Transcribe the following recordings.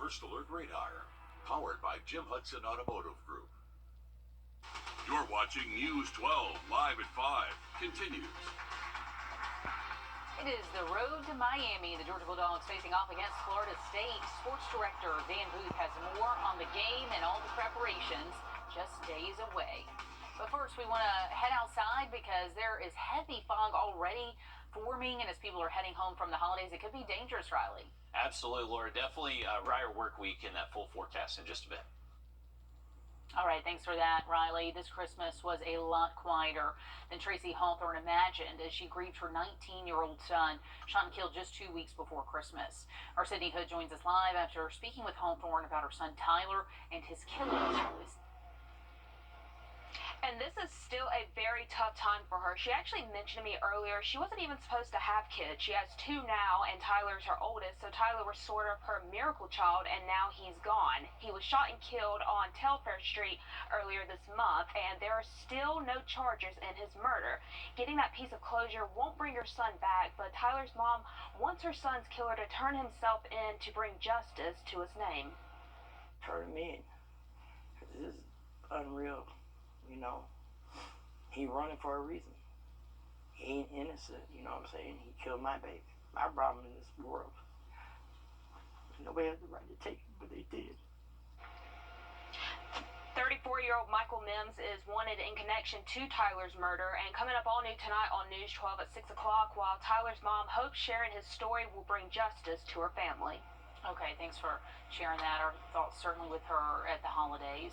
First Alert Radar, powered by Jim Hudson Automotive Group. You're watching News 12 live at 5. Continues. It is the road to Miami. The Georgia Bulldogs facing off against Florida State. Sports director Dan Booth has more on the game and all the preparations just days away. But first, we want to head outside because there is heavy fog already forming, and as people are heading home from the holidays, it could be dangerous, Riley. Absolutely, Laura. Definitely Ryer work week in that full forecast in just a bit. All right, thanks for that, Riley. This Christmas was a lot quieter than Tracy Hawthorne imagined as she grieved her 19-year-old son, shot and killed just 2 weeks before Christmas. Our Sydney Hood joins us live after speaking with Hawthorne about her son Tyler and his killing. And this is still a very tough time for her. She actually mentioned to me earlier she wasn't even supposed to have kids. She has 2 now, and Tyler's her oldest. So Tyler was sort of her miracle child, and now he's gone. He was shot and killed on Telfair Street earlier this month, and there are still no charges in his murder. Getting that piece of closure won't bring her son back, but Tyler's mom wants her son's killer to turn himself in to bring justice to his name. Turn him in. This is unreal. You know, he running for a reason. He ain't innocent, you know what I'm saying? He killed my baby, my problem in this world. Nobody has the right to take it, but they did. 34-year-old Michael Mims is wanted in connection to Tyler's murder, and coming up all new tonight on News 12 at 6 o'clock, while Tyler's mom hopes sharing his story will bring justice to her family. Okay, thanks for sharing that. Our thoughts certainly with her at the holidays.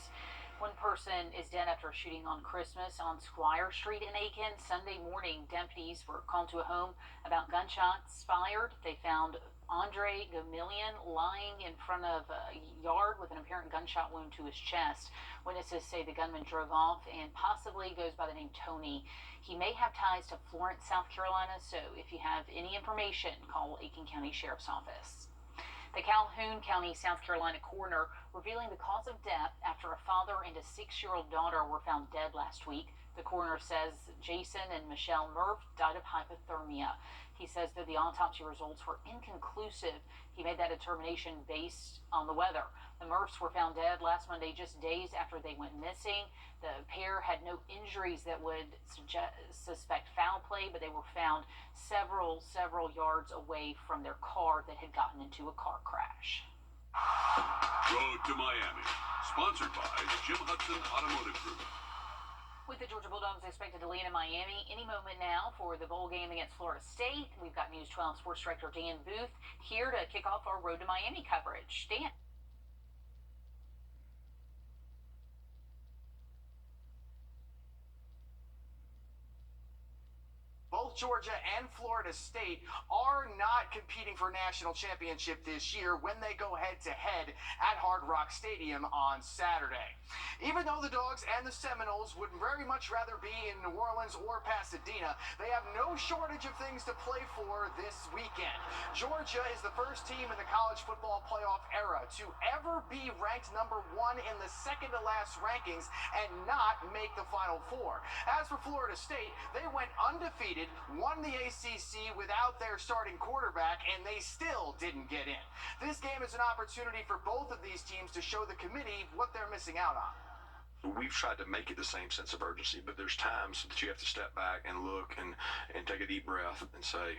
One person is dead after a shooting on Christmas on Squire Street in Aiken. Sunday morning, deputies were called to a home about gunshots fired. They found Andre Gamillion lying in front of a yard with an apparent gunshot wound to his chest. Witnesses say the gunman drove off and possibly goes by the name Tony. He may have ties to Florence, South Carolina, so if you have any information, call Aiken County Sheriff's Office. The Calhoun County, South Carolina coroner revealing the cause of death after a father and a 6-year-old daughter were found dead last week. The coroner says Jason and Michelle Murph died of hypothermia. He says that the autopsy results were inconclusive. He made that determination based on the weather. The Murphs were found dead last Monday, just days after they went missing. The pair had no injuries that would suspect foul play, but they were found several yards away from their car that had gotten into a car crash. Road to Miami, sponsored by Jim Hudson Automotive Group. With the Georgia Bulldogs expected to land in Miami any moment now for the bowl game against Florida State, we've got News 12 Sports Director Dan Booth here to kick off our Road to Miami coverage. Dan. Both Georgia and Florida State are not competing for a national championship this year when they go head-to-head at Hard Rock Stadium on Saturday. Even though the Dogs and the Seminoles would very much rather be in New Orleans or Pasadena, they have no shortage of things to play for this weekend. Georgia is the first team in the college football playoff era to ever be ranked number 1 in the second-to-last rankings and not make the Final Four. As for Florida State, they went undefeated, won the ACC without their starting quarterback, and they still didn't get in. This game is an opportunity for both of these teams to show the committee what they're missing out on. We've tried to make it the same sense of urgency, but there's times that you have to step back and look and take a deep breath and say,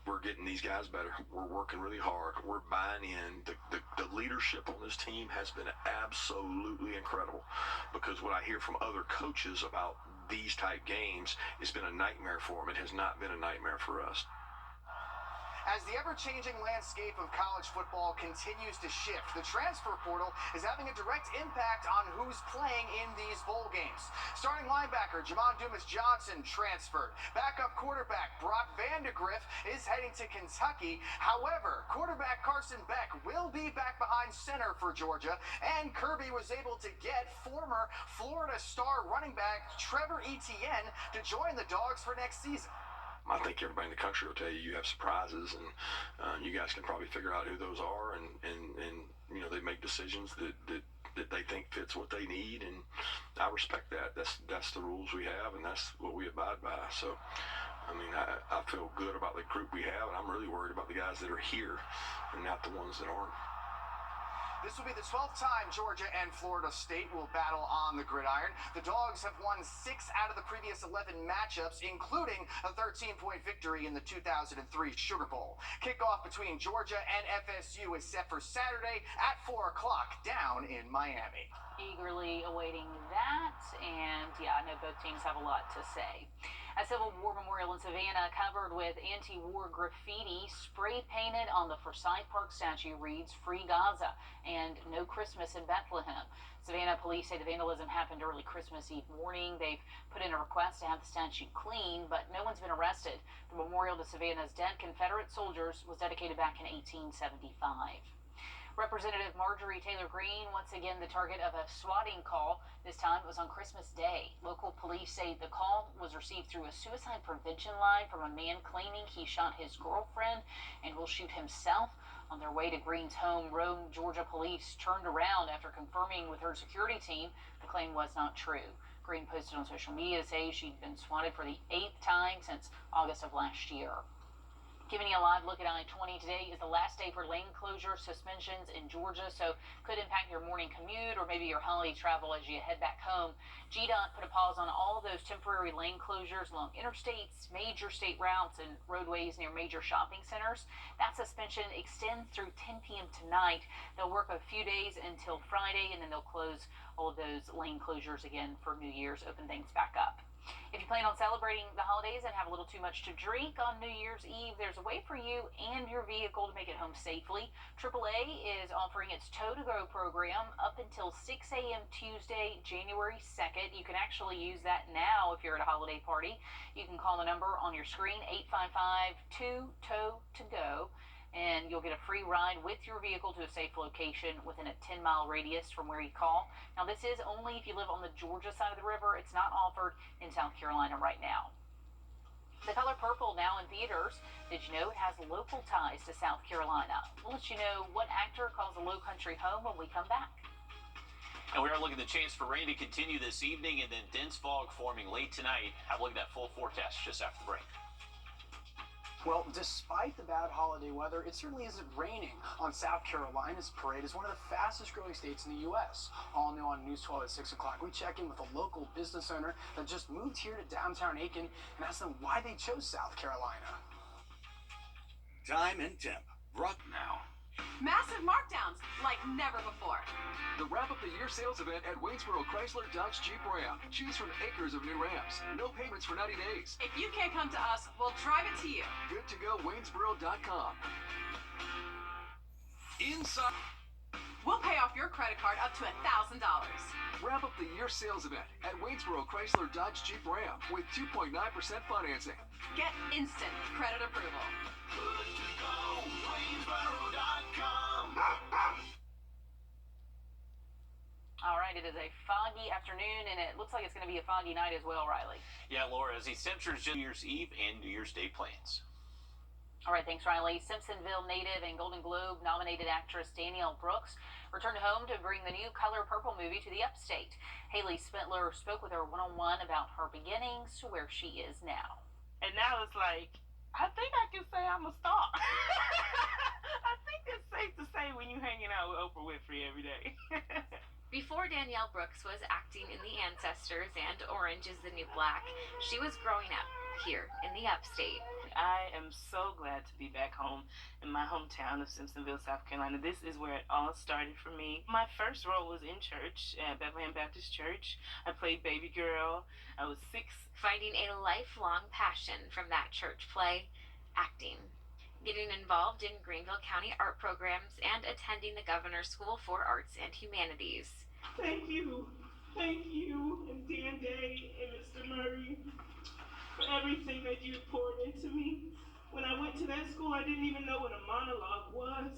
we're getting these guys better. We're working really hard. We're buying in. The leadership on this team has been absolutely incredible, because what I hear from other coaches about these type games, it's been a nightmare for them. It has not been a nightmare for us. As the ever-changing landscape of college football continues to shift, the transfer portal is having a direct impact on who's playing in these bowl games. Starting linebacker Jamon Dumas-Johnson transferred. Backup quarterback Brock Vandegrift is heading to Kentucky. However, quarterback Carson Beck will be back behind center for Georgia, and Kirby was able to get former Florida star running back Trevor Etienne to join the Dogs for next season. I think everybody in the country will tell you have surprises, and you guys can probably figure out who those are, and you know, they make decisions that they think fits what they need, and I respect that. That's the rules we have, and that's what we abide by. So, I mean, I feel good about the group we have, and I'm really worried about the guys that are here and not the ones that aren't. This will be the 12th time Georgia and Florida State will battle on the gridiron. The Dogs have won 6 out of the previous 11 matchups, including a 13-point victory in the 2003 Sugar Bowl. Kickoff between Georgia and FSU is set for Saturday at 4 o'clock down in Miami. Eagerly awaiting that, and yeah, I know both teams have a lot to say. A Civil War memorial in Savannah covered with anti-war graffiti spray painted on the Forsyth Park statue reads "Free Gaza" and "No Christmas in Bethlehem." Savannah police say the vandalism happened early Christmas Eve morning. They've put in a request to have the statue cleaned, but no one's been arrested. The memorial to Savannah's dead Confederate soldiers was dedicated back in 1875. Representative Marjorie Taylor Greene once again the target of a swatting call. This time it was on Christmas Day. Local police say the call was received through a suicide prevention line from a man claiming he shot his girlfriend and will shoot himself. On their way to Greene's home, Rome, Georgia police turned around after confirming with her security team the claim was not true. Greene posted on social media to say she'd been swatted for the 8th time since August of last year. Giving you a live look at I-20, today is the last day for lane closure suspensions in Georgia, so could impact your morning commute or maybe your holiday travel as you head back home. GDOT put a pause on all those temporary lane closures along interstates, major state routes, and roadways near major shopping centers. That suspension extends through 10 p.m. tonight. They'll work a few days until Friday, and then they'll close all of those lane closures again for New Year's, open things back up. If you plan on celebrating the holidays and have a little too much to drink on New Year's Eve, there's a way for you and your vehicle to make it home safely. AAA is offering its Tow to Go program up until 6 a.m. Tuesday, January 2nd. You can actually use that now if you're at a holiday party. You can call the number on your screen, 855-2-TOW-TO-GO. And you'll get a free ride with your vehicle to a safe location within a 10-mile radius from where you call. Now, this is only if you live on the Georgia side of the river. It's not offered in South Carolina right now. The Color Purple now in theaters. Did you know it has local ties to South Carolina? We'll let you know what actor calls a low country home when we come back. And we are looking at the chance for rain to continue this evening and then dense fog forming late tonight. Have a look at that full forecast just after the break. Well, despite the bad holiday weather, it certainly isn't raining on South Carolina's parade is one of the fastest growing states in the U.S. All new on News 12 at 6 o'clock. We check in with a local business owner that just moved here to downtown Aiken and asked them why they chose South Carolina. Time and temp. Brought now. Massive markdowns like never before. The wrap up the year sales event at Waynesboro Chrysler Dodge Jeep Ram. Choose from acres of new Rams. No payments for 90 days. If you can't come to us, we'll drive it to you. Good to go, Waynesboro.com. Inside. We'll pay off your credit card up to $1,000. Wrap up the year sales event at Waynesboro Chrysler Dodge Jeep Ram with 2.9% financing. Get instant credit approval. Good to go, Waynesboro.com. All right, it is a foggy afternoon, and it looks like it's going to be a foggy night as well, Riley. Yeah, Laura, as these temperatures New Year's Eve and New Year's Day plans. All right, thanks, Riley. Simpsonville native and Golden Globe nominated actress Danielle Brooks returned home to bring the new Color Purple movie to the upstate. Haley Spitler spoke with her one-on-one about her beginnings to where she is now. And now it's like, I think I can say I'm a star. I think it's safe to say when you're hanging out with Oprah Winfrey every day. Before Danielle Brooks was acting in The Ancestors and Orange is the New Black, she was growing up here in the upstate. I am so glad to be back home in my hometown of Simpsonville, South Carolina. This is where it all started for me. My first role was in church at Bethlehem Baptist Church. I played baby girl. I was 6. Finding a lifelong passion from that church play, acting. Getting involved in Greenville County art programs and attending the Governor's School for Arts and Humanities. Thank you, and Dan Day and Mr. Murray, for everything that you poured into me. When I went to that school, I didn't even know what a monologue was.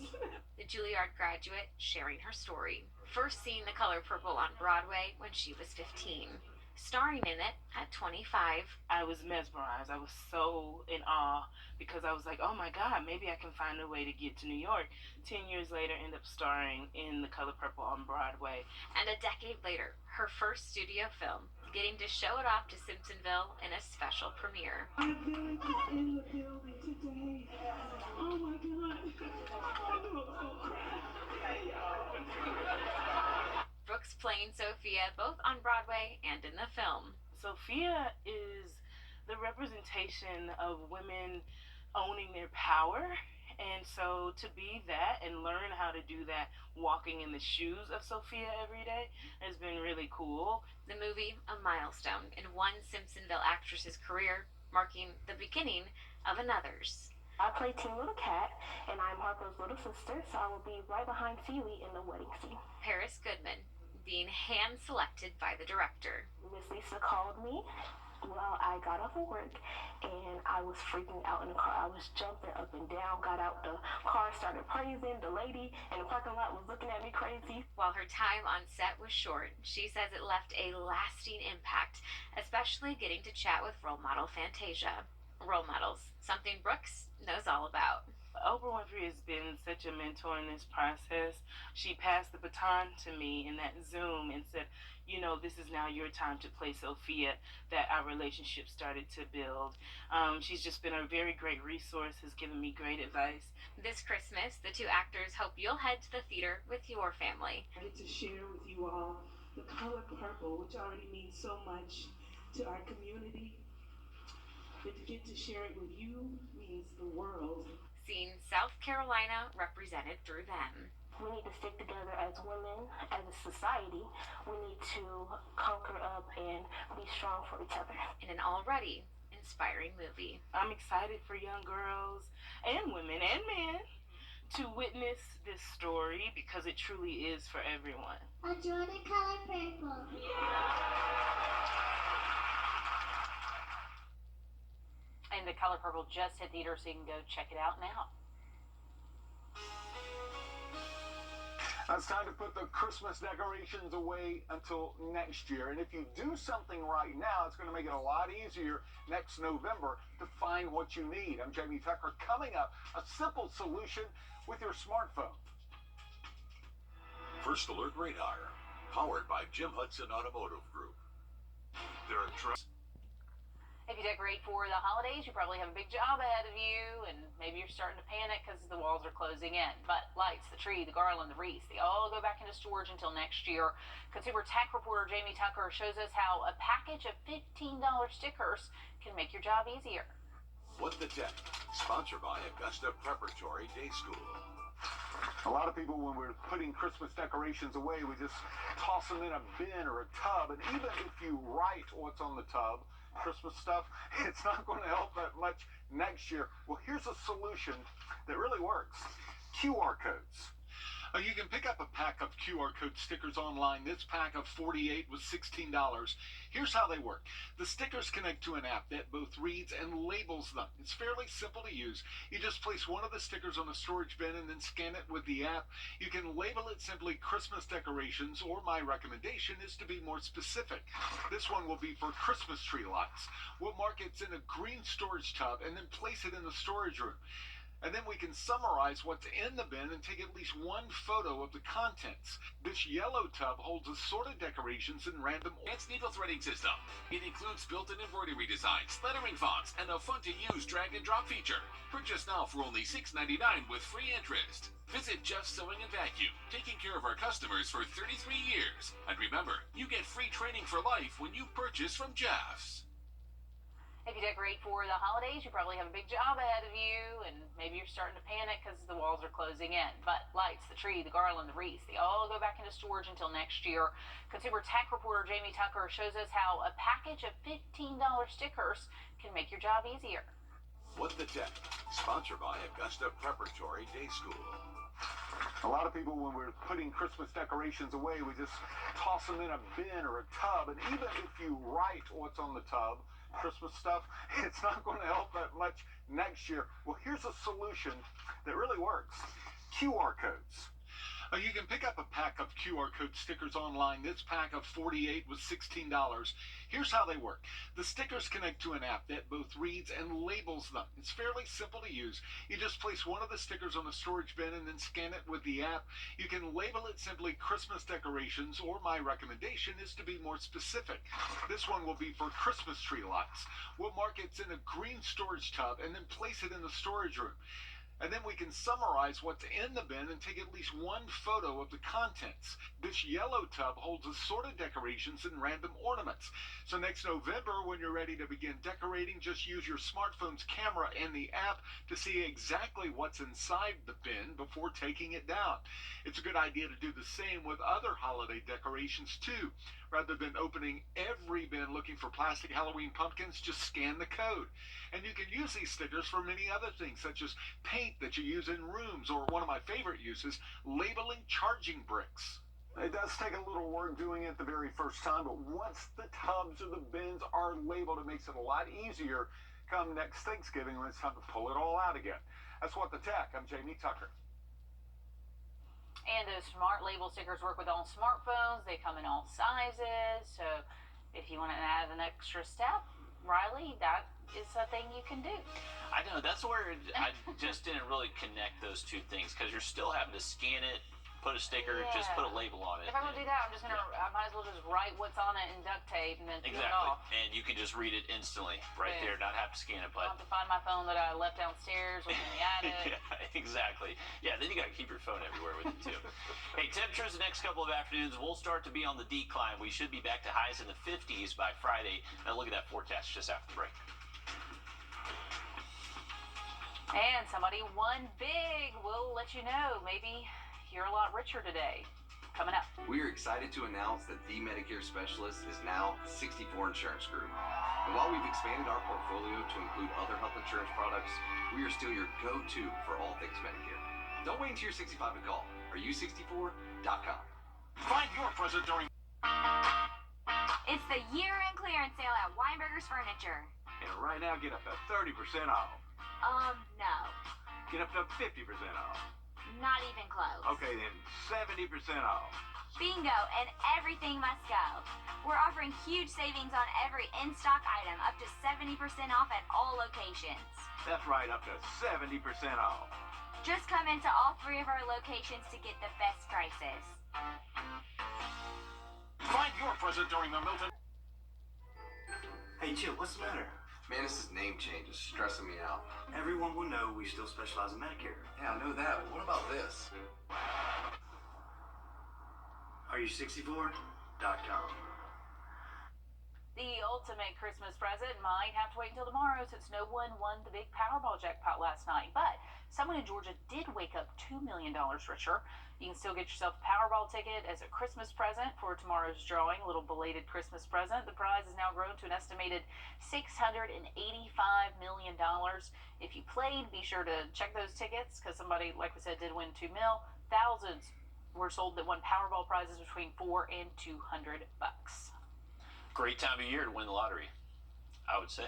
The Juilliard graduate sharing her story. First seeing The Color Purple on Broadway when she was 15. Starring in it at 25. I was mesmerized. I was so in awe because I was like, oh my God, maybe I can find a way to get to New York. 10 years later, end up starring in The Color Purple on Broadway. And a decade later, her first studio film, getting to show it off to Simpsonville in a special premiere. I feel like it's in the building today. Oh my God. Oh, no, so crazy. playing Sophia both on Broadway and in the film. Sophia is the representation of women owning their power. And so to be that and learn how to do that walking in the shoes of Sophia every day has been really cool. The movie, a milestone in one Simpsonville actress's career, marking the beginning of another's. I play Teen Little Cat, and I'm Harper's little sister, so I will be right behind Phoebe in the wedding scene. Paris Goodman, being hand-selected by the director. Miss Lisa called me while I got off of work, and I was freaking out in the car. I was jumping up and down, got out the car, started praising. The lady in the parking lot was looking at me crazy. While her time on set was short, she says it left a lasting impact, especially getting to chat with role model Fantasia. Role models, something Brooks knows all about. Oprah Winfrey has been such a mentor in this process. She passed the baton to me in that Zoom and said, you know, this is now your time to play Sophia, that our relationship started to build. She's just been a very great resource, has given me great advice. This Christmas, the two actors hope you'll head to the theater with your family. I get to share with you all the color purple, which already means so much to our community. But to get to share it with you means the world. Seeing South Carolina represented through them. We need to stick together as women, as a society. We need to conquer up and be strong for each other. In an already inspiring movie. I'm excited for young girls and women and men to witness this story because it truly is for everyone. Enjoy the color purple. And The Color Purple just hit theaters, so you can go check it out now. It's time to put the Christmas decorations away until next year. And if you do something right now, it's going to make it a lot easier next November to find what you need. I'm Jamie Tucker. Coming up, a simple solution with your smartphone. First Alert Radar, powered by Jim Hudson Automotive Group. There are If you decorate for the holidays, you probably have a big job ahead of you, and maybe you're starting to panic because the walls are closing in. But lights, the tree, the garland, the wreath, they all go back into storage until next year. Consumer tech reporter Jamie Tucker shows us how a package of $15 stickers can make your job easier. What the Tech, sponsored by Augusta Preparatory Day School. A lot of people, when we're putting Christmas decorations away, we just toss them in a bin or a tub. And even if you write what's on the tub, Christmas stuff, it's not going to help that much next year. Well, here's a solution that really works. QR codes. You can pick up a pack of QR code stickers online. This pack of 48 was $16. Here's how they work. The stickers connect to an app that both reads and labels them. It's fairly simple to use. You just place one of the stickers on a storage bin and then scan it with the app. You can label it simply Christmas decorations, or my recommendation is to be more specific. This one will be for Christmas tree lights. We'll mark it in a green storage tub and then place it in the storage room. And then we can summarize what's in the bin and take at least one photo of the contents. This yellow tub holds assorted decorations in random order. Advanced needle threading system. It includes built-in embroidery designs, lettering fonts, and a fun-to-use drag-and-drop feature. Purchase now for only $6.99 with free interest. Visit Jeff's Sewing and Vacuum, taking care of our customers for 33 years. And remember, you get free training for life when you purchase from Jeff's. If you decorate for the holidays, you probably have a big job ahead of you, and maybe you're starting to panic because the walls are closing in. But lights, the tree, the garland, the wreath, they all go back into storage until next year. Consumer tech reporter Jamie Tucker shows us how a package of $15 stickers can make your job easier. What the Tech, sponsored by Augusta Preparatory Day School. A lot of people, when we're putting Christmas decorations away, we just toss them in a bin or a tub. And even if you write what's on the tub, Christmas stuff, it's not going to help that much next year. Well, here's a solution that really works. QR codes. You can pick up a pack of QR code stickers online. This pack of 48 was $16. Here's how they work. The stickers connect to an app that both reads and labels them. It's fairly simple to use. You just place one of the stickers on a storage bin and then scan it with the app. You can label it simply Christmas decorations, or my recommendation is to be more specific. This one will be for Christmas tree lights. We'll mark it in a green storage tub and then place it in the storage room. And then we can summarize what's in the bin and take at least one photo of the contents. This yellow tub holds assorted decorations and random ornaments. So next November, when you're ready to begin decorating, just use your smartphone's camera and the app to see exactly what's inside the bin before taking it down. It's a good idea to do the same with other holiday decorations too. Rather than opening every bin looking for plastic Halloween pumpkins, just scan the code. And you can use these stickers for many other things, such as paint that you use in rooms, or one of my favorite uses, labeling charging bricks. It does take a little work doing it the very first time, but once the tubs or the bins are labeled, it makes it a lot easier come next Thanksgiving when it's time to pull it all out again. That's What the Tech. I'm Jamie Tucker. And those smart label stickers work with all smartphones. They come in all sizes. So if you want to add an extra step, Riley, that is a thing you can do. I know, that's where I just didn't really connect those two things, because you're still having to scan it, put a sticker, just put a label on it. If I'm going to do that, I'm just going to, I might as well just write what's on it in duct tape and then peel it Exactly. off. And you can just read it instantly right there, not have to scan it. I'll But have to find my phone that I left downstairs or in the attic. yeah, exactly. Yeah, then you got to keep your phone everywhere with you too. Hey, temperatures the next couple of afternoons will start to be on the decline. We should be back to highs in the 50s by Friday. Now look at that forecast just after the break. And somebody won big. We'll let you know. Maybe you're a lot richer today. Coming up. We are excited to announce that the Medicare Specialist is now 64 Insurance Group. And while we've expanded our portfolio to include other health insurance products, we are still your go-to for all things Medicare. Don't wait until you're 65 to call. Are64.com. Find your present during... It's the year-end clearance sale at Weinberger's Furniture. And right now, get up to 30% off. No. Get up to 50% off. Not even close. Okay, then 70% off. Bingo, and everything must go. We're offering huge savings on every in-stock item, up to 70% off at all locations. That's right, up to 70% off. Just come into all 3 of our locations to get the best prices. Find your present during the Milton... Hey, Jill, what's the matter? Man, this name change is stressing me out. Everyone will know we still specialize in Medicare. Yeah, I know that, but what about this? Are you 64.com? The ultimate Christmas present might have to wait until tomorrow since no one won the big Powerball jackpot last night. But someone in Georgia did wake up $2 million richer. You can still get yourself a Powerball ticket as a Christmas present for tomorrow's drawing, a little belated Christmas present. The prize has now grown to an estimated $685 million. If you played, be sure to check those tickets because somebody, like we said, did win $2 million. Thousands were sold that won Powerball prizes between $400 and $200. Great time of year to win the lottery, I would say.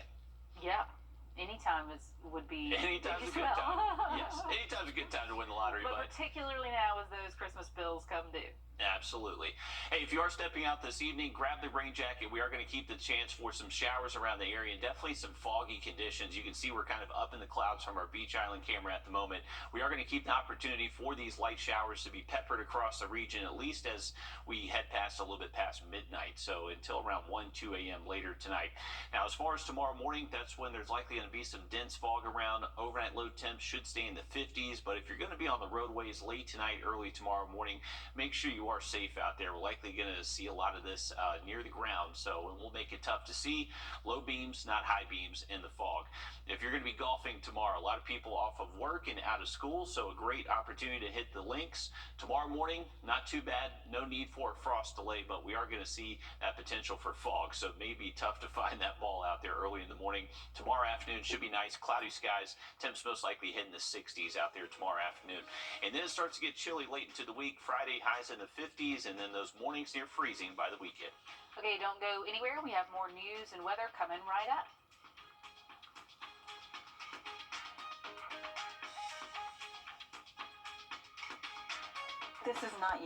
Yeah. Anytime would be Anytime's a good time. Yes, anytime's a good time to win the lottery. But particularly now as those Christmas bills come due. Absolutely. Hey, if you are stepping out this evening, grab the rain jacket. We are going to keep the chance for some showers around the area and definitely some foggy conditions. You can see we're kind of up in the clouds from our Beach Island camera at the moment. We are going to keep the opportunity for these light showers to be peppered across the region, at least as we head past a little bit past midnight. So until around 1, 2 a.m. later tonight. Now, as far as tomorrow morning, that's when there's likely going to be some dense fog around. Overnight low temps should stay in the 50s. But if you're going to be on the roadways late tonight, early tomorrow morning, make sure you are safe out there. We're likely going to see a lot of this near the ground, so it will make it tough to see. Low beams, not high beams in the fog. If you're going to be golfing tomorrow, a lot of people off of work and out of school, so a great opportunity to hit the links. Tomorrow morning, not too bad. No need for a frost delay, but we are going to see that potential for fog, so it may be tough to find that ball out there early in the morning. Tomorrow afternoon should be nice. Cloudy skies. Temps most likely hitting the 60s out there tomorrow afternoon. And then it starts to get chilly late into the week. Friday, highs in the 50s, and then those mornings near freezing by the weekend. Okay, don't go anywhere. We have more news and weather coming right up. This is not you.